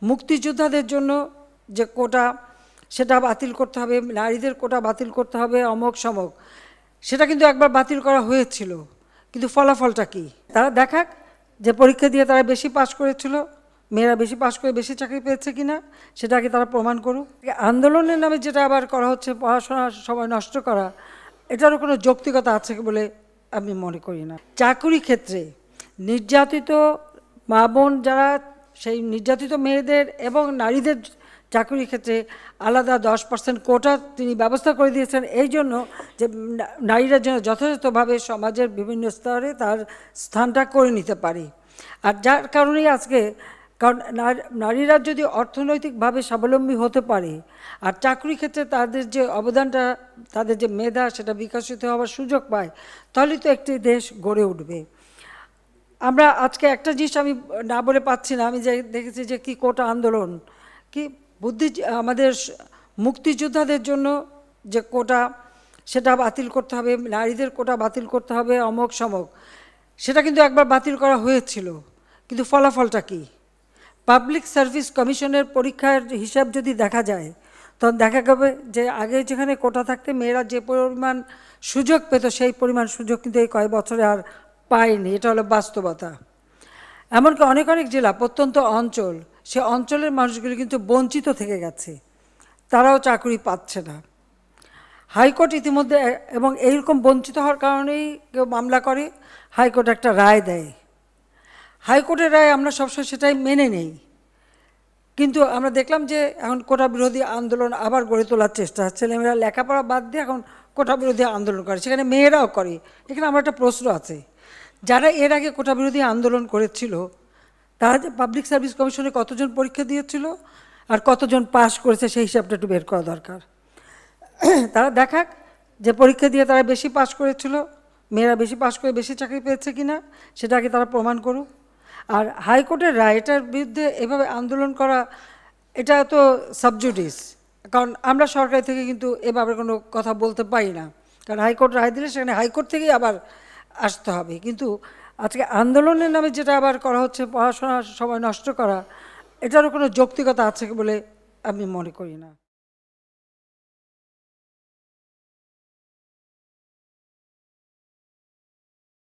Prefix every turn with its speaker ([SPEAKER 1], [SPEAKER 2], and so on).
[SPEAKER 1] মুক্তিযোদ্ধাদের জন্য যে কোটা সেটা বাতিল করতে হবে, নারীদের কোটা বাতিল করতে হবে, অমক সমক, সেটা কিন্তু একবার বাতিল করা হয়েছিল, কিন্তু ফলাফলটা কি? তারা দেখাক যে পরীক্ষা দিয়ে তারা বেশি পাশ করেছিল, মেয়েরা বেশি পাশ করে বেশি চাকরি পেয়েছে কিনা, সেটাকে তারা প্রমাণ করুক। আন্দোলনের নামে যেটা আবার করা হচ্ছে, পড়াশোনার সময় নষ্ট করা, এটারও কোনো যৌক্তিকতা আছে বলে আমি মনে করি না। চাকরি ক্ষেত্রে নির্যাতিত মা বোন যারা, সেই নির্যাতিত মেয়েদের এবং নারীদের চাকরির ক্ষেত্রে আলাদা 10% কোটা তিনি ব্যবস্থা করে দিয়েছেন, এই জন্য যে নারীরা যেন যথাযথভাবে সমাজের বিভিন্ন স্তরে তার স্থানটা করে নিতে পারে। আর যার কারণেই আজকে, কারণ নারীরা যদি অর্থনৈতিকভাবে স্বাবলম্বী হতে পারে আর চাকরি ক্ষেত্রে তাদের যে অবদানটা, তাদের যে মেধা সেটা বিকশিত হওয়ার সুযোগ পায়, তাহলে তো একটি দেশ গড়ে উঠবে। আমরা আজকে একটা জিনিস আমি না বলে পাচ্ছি না, আমি যে দেখেছি যে কি কোটা আন্দোলন, কি আমাদের মুক্তিযোদ্ধাদের জন্য যে কোটা সেটা বাতিল করতে হবে, নারীদের কোটা বাতিল করতে হবে, অমক সমক, সেটা কিন্তু একবার বাতিল করা হয়েছিল, কিন্তু ফলাফলটা কি? পাবলিক সার্ভিস কমিশনের পরীক্ষার হিসাব যদি দেখা যায়, তখন দেখা যাবে যে আগে যেখানে কোটা থাকতে মেয়েরা যে পরিমাণ সুযোগ পেত, সেই পরিমাণ সুযোগ কিন্তু এই কয়েক বছরে আর পায়নি। এটা হলো বাস্তবতা। এমনকি অনেক অনেক জেলা, প্রত্যন্ত অঞ্চল, সে অঞ্চলের মানুষগুলি কিন্তু বঞ্চিত থেকে গেছে, তারাও চাকরি পাচ্ছে না। হাইকোর্ট ইতিমধ্যে, এবং এইরকম বঞ্চিত হওয়ার কারণেই কেউ মামলা করে, হাইকোর্ট একটা রায় দেয়। হাইকোর্টের রায় আমরা সবসময় সেটাই মেনে নেই, কিন্তু আমরা দেখলাম যে এখন কোটা বিরোধী আন্দোলন আবার গড়ে তোলার চেষ্টা, ছেলেমেয়েরা লেখাপড়া বাদ দিয়ে এখন কোটা বিরোধী আন্দোলন করে, সেখানে মেয়েরাও করে। এখানে আমার একটা প্রশ্ন আছে, যারা এর আগে কোটা বিরোধী আন্দোলন করেছিল তারা যে পাবলিক সার্ভিস কমিশনে কতজন পরীক্ষা দিয়েছিল আর কতজন পাস করেছে, সেই হিসাবটা একটু বের করা দরকার। তারা দেখাক যে পরীক্ষা দিয়ে তারা বেশি পাস করেছিল, মেয়েরা বেশি পাস করে বেশি চাকরি পেয়েছে কিনা, সেটাকে তারা প্রমাণ করুক। আর হাইকোর্টের রায়, এটার বিরুদ্ধে এভাবে আন্দোলন করা, এটা তো সাবজুডিস, কারণ আমরা সরকার থেকে কিন্তু এভাবে কোনো কথা বলতে পারি না, কারণ হাইকোর্ট রায় দিলে সেখানে হাইকোর্ট থেকেই আবার আসতে হবে। কিন্তু আজকে আন্দোলনের নামে যেটা আবার করা হচ্ছে, পড়াশোনার সময় নষ্ট করা, এটারও কোনো যৌক্তিকতা আছে বলে আমি মনে করি না।